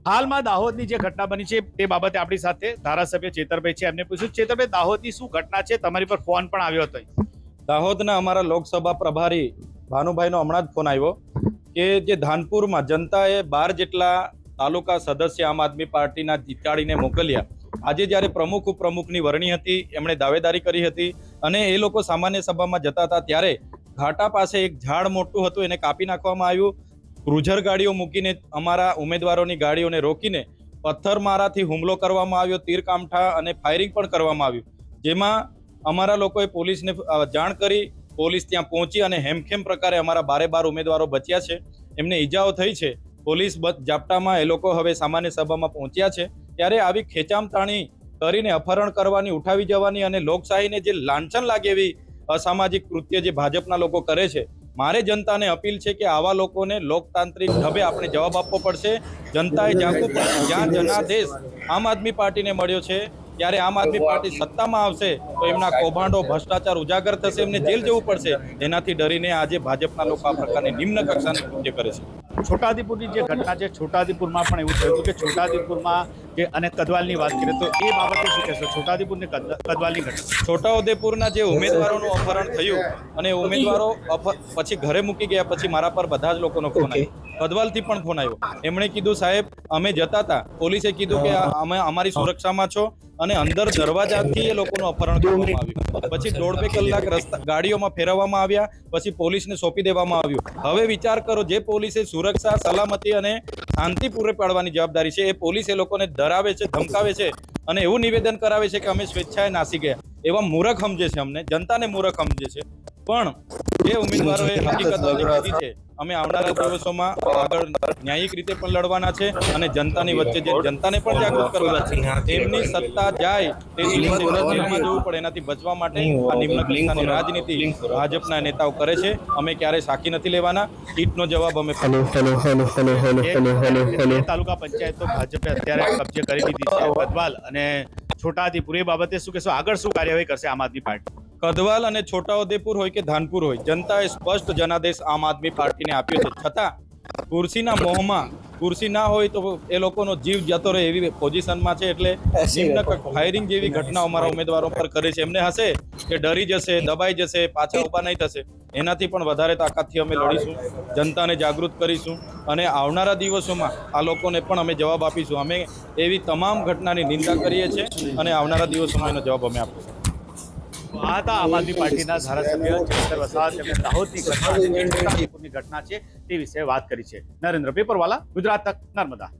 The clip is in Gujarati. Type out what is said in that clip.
હાલમાં દાહોદની જે ઘટના બની છે તે બાબતે આપણી સાથે ધારાસભ્ય ચેતરભાઈ છે, એમને પૂછ્યું. ચેતરભાઈ, દાહોદની શું ઘટના છે? તમારી પર ફોન પણ આવ્યો હતો. દાહોદના અમારા લોકસભા પ્રભારી ભાનુભાઈનો હમણાં જ ફોન આવ્યો કે જે ધાનપુરમાં જનતાએ 12 જેટલા તાલુકા સદસ્ય આમ આદમી પાર્ટીના જીતાડીને મોકલ્યા. આજે જ્યારે પ્રમુખ ઉપપ્રમુખની વરણી હતી, એમણે દાવેદારી કરી હતી અને એ લોકો સામાન્ય સભામાં જતા હતા ત્યારે ઘાટા પાસે એક ઝાડ મોટું હતું, એને કાપી નાખવામાં આવ્યું. ક્રુઝર ગાડીઓ મૂકીને અમારા ઉમેદવારોની ગાડીઓને રોકીને પથ્થરમારાથી હુમલો કરવામાં આવ્યો, તીરકામઠા અને ફાયરિંગ પણ કરવામાં આવ્યું. જેમાં અમારા લોકોએ પોલીસને જાણ કરી, પોલીસ ત્યાં પહોંચી અને હેમખેમ પ્રકારે અમારા 12 ઉમેદવારો બચ્યા છે. એમને ઈજાઓ થઈ છે. પોલીસ જાપ્તામાં એ લોકો હવે સામાન્ય સભામાં પહોંચ્યા છે. ત્યારે આવી ખેંચામતાણી કરીને અપહરણ કરવાની, ઉઠાવી જવાની અને લોકશાહીને જે લાંછન લાગે એવી અસામાજિક કૃત્ય જે ભાજપના લોકો કરે છે, મારે જનતાને અપીલ છે કે આવા લોકોને લોકતાંત્રિક ઢબે આપણે જવાબ આપવો પડશે. જનતાએ જાગવું પડશે. જ્યાં જનાદેશ આમ આદમી પાર્ટીને મળ્યો છે, ત્યારે આમ આદમી પાર્ટી સત્તામાં આવશે તો એમના કૌભાંડો, ભ્રષ્ટાચાર ઉજાગર થશે, એમને જેલ જવું પડશે. એનાથી ડરીને આજે ભાજપના લોકો આ પ્રકારની નિમ્ન કક્ષાની કૃત્ય કરે છે. છોટાઉદેપુરની જે ઘટના છે, છોટાઉદેપુરમાં પણ એવું થયું હતું કે છોટાઉદેપુરમાં જે અને કદવાલની વાત કરીએ તો એ બાબતે શું કહેશો? છોટાઉદેપુરની કદવાલની ઘટના, છોટાઉદેપુરના જે ઉમેદવારોનું અપહરણ થયું અને ઉમેદવારો પછી ઘરે મૂકી ગયા, પછી મારા પર બધા જ લોકોનો ફોન આવ્યો. કદવાલથી પણ ફોન આવ્યો. એમણે કીધું, સાહેબ અમે જતા હતા, પોલીસે કીધું કે અમે અમારી સુરક્ષામાં છો અને અંદર દરવાજાથી એ લોકોનું અપહરણ કરવામાં આવ્યું. પછી 1.5-2 કલાક રસ્તા ગાડીઓમાં ફેરવવામાં આવ્યા, પછી પોલીસને સોંપી દેવામાં આવ્યું. હવે વિચાર કરો, જે પોલીસે સુરક્ષા, સલામતી અને શાંતિ પૂરી પાડવાની જવાબદારી છે, એ પોલીસ એ લોકોને ડરાવે છે, ધમકાવે છે અને એવું નિવેદન કરાવે છે કે અમે સ્વેચ્છાએ નાસી ગયા. એવા મૂર્ખ સમજે છે, અમને જનતાને મૂર્ખ સમજે છે. પણ જે ઉમેદવારોએ હકીકત કીધી છે, અમે આવનારા દિવસોમાં આગળ ન્યાયિક રીતે પણ લડવાના છે અને જનતાની વચ્ચે જે જનતાને પણ જાગૃત કરવાના છે. એમની સત્તા જાય તે જેલમાં જવું પડે, એનાથી બચવા માટે આ નિમ્ન કક્ષાની રાજનીતિ ભાજપના નેતાઓ કરે છે. અમે ક્યારેય સાખી નથી લેવાના. ઈટનો જવાબ અમે તાલુકા પંચાયત તો ભાજપે અત્યારે કબજે કરી લીધી છે. કદવાલ અને છોટાઉદેપુર, એ બાબતે શું કહેશો? આગળ શું કાર્યવાહી કરશે આમ આદમી પાર્ટી? કદવાલ અને છોટાઉદેપુર હોય કે ધાનપુર હોય, જનતાએ સ્પષ્ટ જનાદેશ આમ આદમી પાર્ટીને આપ્યો છે. છતાં ખુરશીના મોહમાં, ખુરશી ના હોય તો એ લોકોનો જીવ જતો રહે એવી પોઝિશનમાં છે. એટલે નિમ્ન ફાયરિંગ જેવી ઘટના અમારા ઉમેદવારો પર કરે છે. એમને હશે કે ડરી જશે, દબાઈ જશે, પાછા ઊભા નહીં થશે. એનાથી પણ વધારે તાકાતથી અમે લડીશું, જનતાને જાગૃત કરીશું અને આવનારા દિવસોમાં આ લોકોને પણ અમે જવાબ આપીશું. અમે એવી તમામ ઘટનાની નિંદા કરીએ છીએ અને આવનારા દિવસોમાં એનો જવાબ અમે આપીશું. આ હતા આમ આદમી પાર્ટીના ધારાસભ્ય ચેતર વસાવા. તેમણે દાહોદની ઘટના છે, છોટાઉદેપુરની ઘટના છે તે વિશે વાત કરી છે. નરેન્દ્ર પેપરવાલા, ગુજરાત તક, નર્મદા.